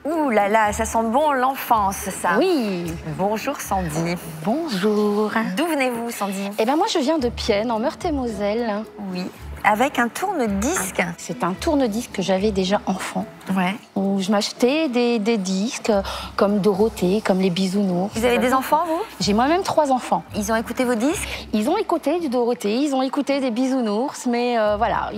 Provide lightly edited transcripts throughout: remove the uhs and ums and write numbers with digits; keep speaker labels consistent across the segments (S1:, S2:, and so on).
S1: Ouh là là, ça sent bon l'enfance, ça.
S2: Oui.
S1: Bonjour Sandy.
S2: Bonjour.
S1: D'où venez-vous, Sandy?
S2: Eh ben moi, je viens de Pienne, en Meurthe-et-Moselle.
S1: Oui. Avec un tourne-disque.
S2: C'est un tourne-disque que j'avais déjà enfant.
S1: Ouais.
S2: Où je m'achetais des disques comme Dorothée, comme les Bisounours.
S1: Vous avez des enfants, vous?
S2: J'ai moi-même 3 enfants.
S1: Ils ont écouté vos disques?
S2: Ils ont écouté du Dorothée, ils ont écouté des Bisounours, mais voilà.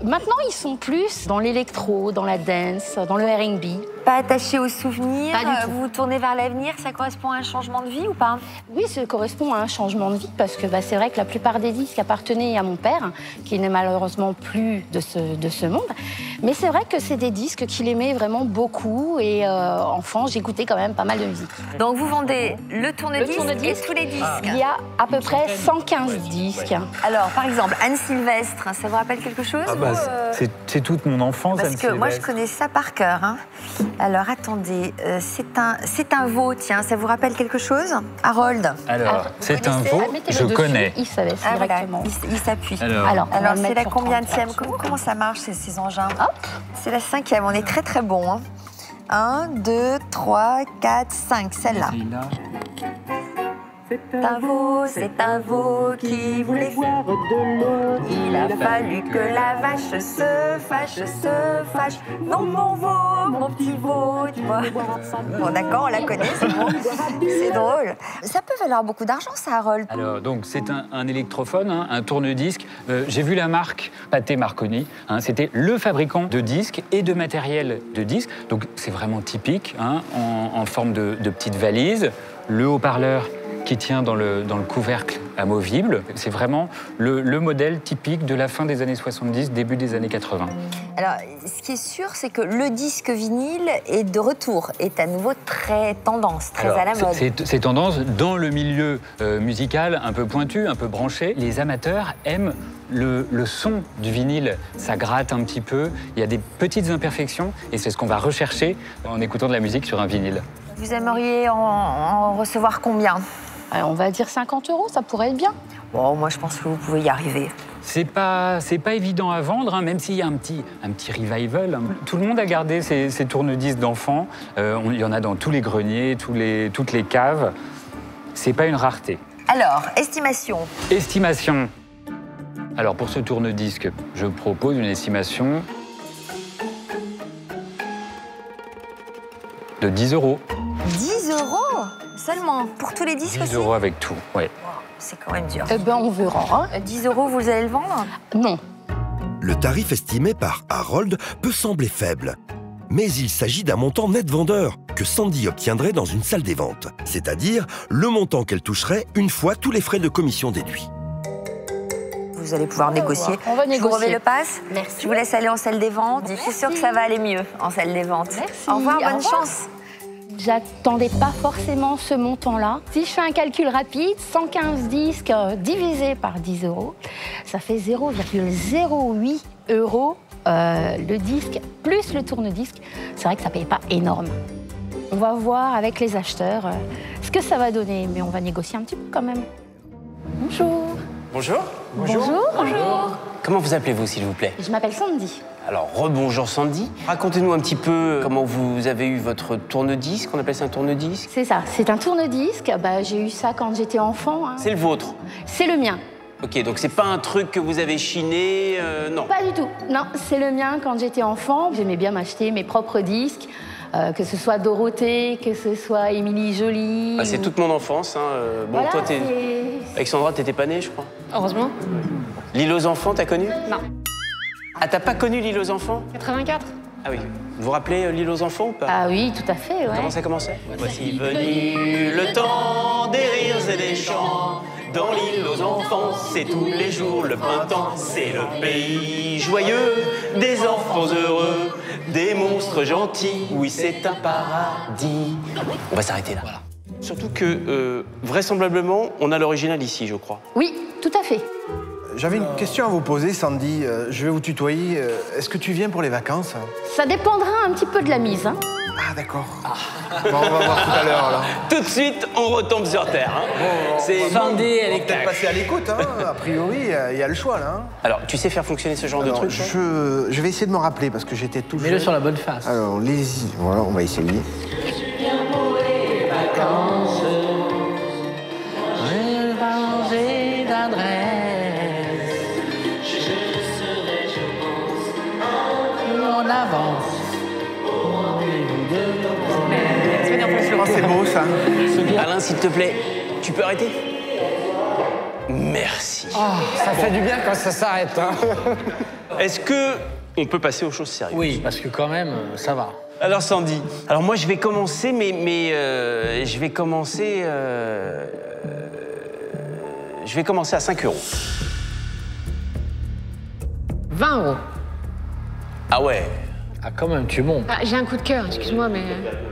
S2: Maintenant, ils sont plus dans l'électro, dans la dance, dans le R&B.
S1: Pas attachés aux souvenirs?
S2: Pas du tout.
S1: Vous vous tournez vers l'avenir, ça correspond à un changement de vie ou pas?
S2: Oui, ça correspond à un changement de vie parce que c'est vrai que la plupart des disques appartenaient à mon père, qui n'est malheureusement plus de ce monde. Mais c'est vrai que c'est des disques qu'il aimait vraiment beaucoup et enfant, j'écoutais quand même pas mal de musique.
S1: Donc vous vendez le tourne-disque et tous les disques?
S2: Il y a à peu près 115 disques.
S1: Alors, par exemple, Anne Sylvestre, ça vous rappelle quelque chose?
S3: C'est toute mon enfance,
S1: Parce
S3: Anne
S1: que moi, je
S3: Sylvestre.
S1: connais ça par cœur. Hein. Alors, attendez, c'est un veau, tiens, ça vous rappelle quelque chose? Harold?
S3: Alors, c'est un veau,
S2: Admettez-le
S3: je
S2: dessus,
S3: connais.
S2: Il savait
S1: Ah, voilà,
S2: directement.
S1: il s'appuie.
S3: Alors,
S2: on va
S1: Alors
S2: le
S1: c'est
S2: mettre
S1: la
S2: sur
S1: combienième?
S2: 30.
S1: Comment ça marche, ces engins?
S2: Hop.
S1: C'est la 5e, on est très très bon. Hein. 1, 2, 3, 4, 5, celle-là. C'est un veau qui voulait boire de l'eau. Il a fallu que la vache se fâche. Non, mon veau, mon petit veau, tu vois. Bon, d'accord, on la connaît, c'est bon. C'est drôle. Ça peut valoir beaucoup d'argent, ça, Harold.
S3: Alors, donc, c'est un électrophone, hein, un tourne-disque. J'ai vu la marque Pathé Marconi. Hein, c'était le fabricant de disques et de matériel de disques. Donc, c'est vraiment typique, hein, en forme de petite valise. Le haut-parleur qui tient dans le couvercle amovible. C'est vraiment le modèle typique de la fin des années 70, début des années 80.
S1: Alors, ce qui est sûr, c'est que le disque vinyle est de retour, est à nouveau très tendance, très à la mode.
S3: C'est tendance dans le milieu musical un peu pointu, un peu branché. Les amateurs aiment le son du vinyle. Ça gratte un petit peu, il y a des petites imperfections et c'est ce qu'on va rechercher en écoutant de la musique sur un vinyle.
S1: Vous aimeriez en recevoir combien?
S2: On va dire 50 €, ça pourrait être bien.
S1: Bon, moi, je pense que vous pouvez y arriver.
S3: C'est pas évident à vendre, hein, même s'il y a un petit revival. Hein. Tout le monde a gardé ces tourne-disques d'enfants. Il y en a dans tous les greniers, toutes les caves. C'est pas une rareté.
S1: Alors, estimation?
S3: Estimation. Alors, pour ce tourne-disque, je propose une estimation de 10 €.
S1: 10 € seulement pour tous les disques
S3: 10
S1: aussi?
S3: € avec tout, oui.
S1: Wow, c'est quand même dur.
S2: Eh ben, on verra.
S1: 10 €, vous allez le vendre?
S2: Non.
S4: Le tarif estimé par Harold peut sembler faible. Mais il s'agit d'un montant net vendeur que Sandy obtiendrait dans une salle des ventes. C'est-à-dire le montant qu'elle toucherait une fois tous les frais de commission déduits.
S1: Vous allez pouvoir négocier.
S2: On va
S1: Je vous
S2: négocier.
S1: remets le pass.
S2: Merci.
S1: Je vous laisse aller en salle des ventes. Je suis sûre que ça va aller mieux en salle des ventes.
S2: Merci.
S1: Au revoir,
S2: Au
S1: bonne
S2: revoir.
S1: chance.
S2: J'attendais pas forcément ce montant-là. Si je fais un calcul rapide, 115 disques divisé par 10 €, ça fait 0,08 € le disque plus le tourne-disque. C'est vrai que ça ne paye pas énorme. On va voir avec les acheteurs ce que ça va donner, mais on va négocier un petit peu quand même. Bonjour.
S5: Bonjour.
S2: Bonjour.
S5: Comment vous appelez-vous, s'il vous plaît?
S2: Je m'appelle Sandy.
S5: Alors, rebonjour Sandy. Racontez-nous un petit peu comment vous avez eu votre tourne-disque. On appelle ça un tourne-disque?
S2: C'est ça, c'est un tourne-disque. J'ai eu ça quand j'étais enfant. Hein.
S5: C'est le vôtre?
S2: C'est le mien.
S5: Ok, donc c'est pas un truc que vous avez chiné, non?
S2: Pas du tout. Non, c'est le mien quand j'étais enfant. J'aimais bien m'acheter mes propres disques, que ce soit Dorothée, que ce soit Émilie Joly.
S5: Ah, c'est toute mon enfance. Hein. Bon,
S2: Voilà,
S5: toi,
S2: c'est-
S5: Alexandra, t'étais pas née, je crois.
S6: Heureusement.
S5: L'île aux enfants, t'as connu?
S6: Non.
S5: Ah, t'as pas connu l'île aux enfants?
S6: 84.
S5: Ah oui. Vous vous rappelez l'île aux enfants ou pas?
S2: Ah oui, tout à fait, ouais.
S5: Comment ça commençait? Voici venu le temps des rires et des chants. Dans l'île aux enfants, c'est tous les jours le printemps. C'est le pays joyeux, des enfants heureux, des monstres gentils. Oui, c'est un paradis. On va s'arrêter là. Voilà. Surtout que, vraisemblablement, on a l'original ici, je crois.
S2: Oui, tout à fait.
S7: J'avais une question à vous poser, Sandy. Je vais vous tutoyer. Est-ce que tu viens pour les vacances?
S2: Ça dépendra un petit peu de la mise, hein.
S7: Ah, d'accord. Bon, on va voir tout à l'heure, alors.
S5: Tout de suite, on retombe sur terre. Hein. C'est
S6: Sandy, elle
S7: On
S6: est
S7: va peut-être passer à l'écoute, hein. A priori, il y a le choix, là. Hein.
S5: Alors, tu sais faire fonctionner ce genre
S7: Alors,
S5: de truc toi
S7: je vais essayer de me rappeler, parce que j'étais tout
S6: Mets-le
S7: jeune.
S6: sur la bonne face.
S7: Alors, les... Voilà, on va essayer.
S6: On avance.
S7: Oh, c'est beau, ça.
S5: Alain, s'il te plaît, tu peux arrêter? Merci.
S8: Ça fait du bien quand ça s'arrête. Hein.
S5: Est-ce que on peut passer aux choses sérieuses?
S6: Oui, parce que quand même, ça va.
S5: Alors Sandy, alors moi je vais commencer, mais je vais commencer à 5 €.
S9: 20 €.
S5: Ah ouais.
S6: Ah, quand même, tu montes.
S9: Ah, j'ai un coup de cœur, excuse-moi, mais...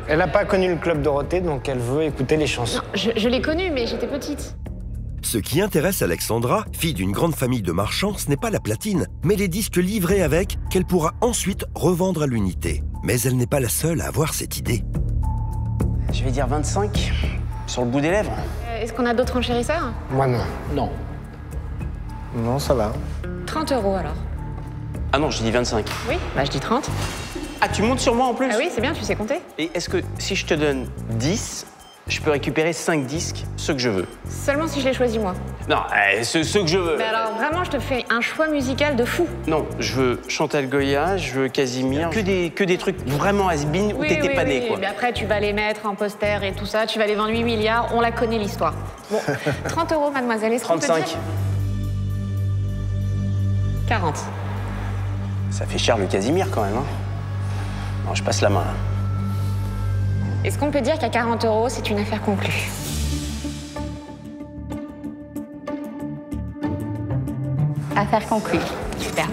S8: Elle n'a pas connu le Club Dorothée, donc elle veut écouter les chansons.
S9: Non, je l'ai connu, mais j'étais petite.
S4: Ce qui intéresse Alexandra, fille d'une grande famille de marchands, ce n'est pas la platine, mais les disques livrés avec, qu'elle pourra ensuite revendre à l'unité. Mais elle n'est pas la seule à avoir cette idée.
S5: Je vais dire 25, sur le bout des lèvres.
S9: Est-ce qu'on a d'autres enchérisseurs?
S8: Moi, non.
S6: Non.
S7: Non, ça va.
S9: 30 € alors.
S5: Ah non, j'ai dit 25.
S9: Oui, bah je dis 30.
S5: Ah, tu montes sur moi en plus?
S9: Ah oui, c'est bien, tu sais compter.
S5: Et est-ce que si je te donne 10, je peux récupérer 5 disques, ceux que je veux?
S9: Seulement si je les choisis moi.
S5: Non, ceux que je veux.
S9: Mais alors vraiment, je te fais un choix musical de fou.
S5: Non, je veux Chantal Goya, je veux Casimir, que des trucs vraiment has-been où t'étais pas né, quoi.
S9: Mais après, tu vas les mettre en poster et tout ça, tu vas les vendre 8 milliards, on la connaît l'histoire. Bon, 30 € mademoiselle, est-ce qu'on peut
S5: 35.
S9: dire 40.
S5: Ça fait cher le Casimir quand même, hein. Non, je passe la main, là.
S9: Est-ce qu'on peut dire qu'à 40 €, c'est une affaire conclue?
S2: Affaire conclue.
S9: Super.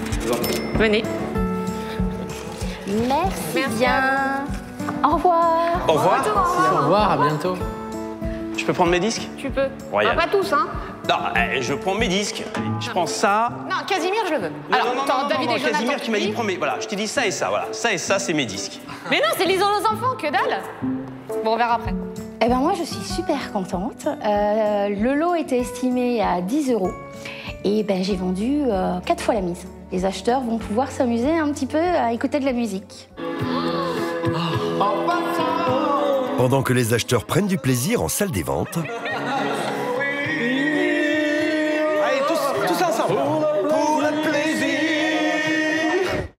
S9: Venez.
S2: Merci bien. Au revoir.
S5: Au revoir.
S6: Au revoir, à bientôt.
S5: Je peux prendre mes disques?
S9: Tu peux.
S5: Royal.
S9: Ah, pas tous, hein.
S5: Non, je prends mes disques. Allez, je prends ça.
S9: Non, Casimir, je le veux.
S5: Non,
S9: Alors,
S5: non,
S9: attends,
S5: non,
S9: David
S5: non,
S9: et Jonathan,
S5: Casimir, tu m'as dit
S9: oui.
S5: prends mes... Voilà, je t'ai dit ça et ça, voilà. Ça et ça, c'est mes disques.
S9: Mais non, c'est les aux enfants, que dalle. Bon, on verra après.
S2: Eh ben moi, je suis super contente. Le lot était estimé à 10 €. Et ben, j'ai vendu 4 fois la mise. Les acheteurs vont pouvoir s'amuser un petit peu à écouter de la musique.
S4: Pendant que les acheteurs prennent du plaisir en salle des ventes,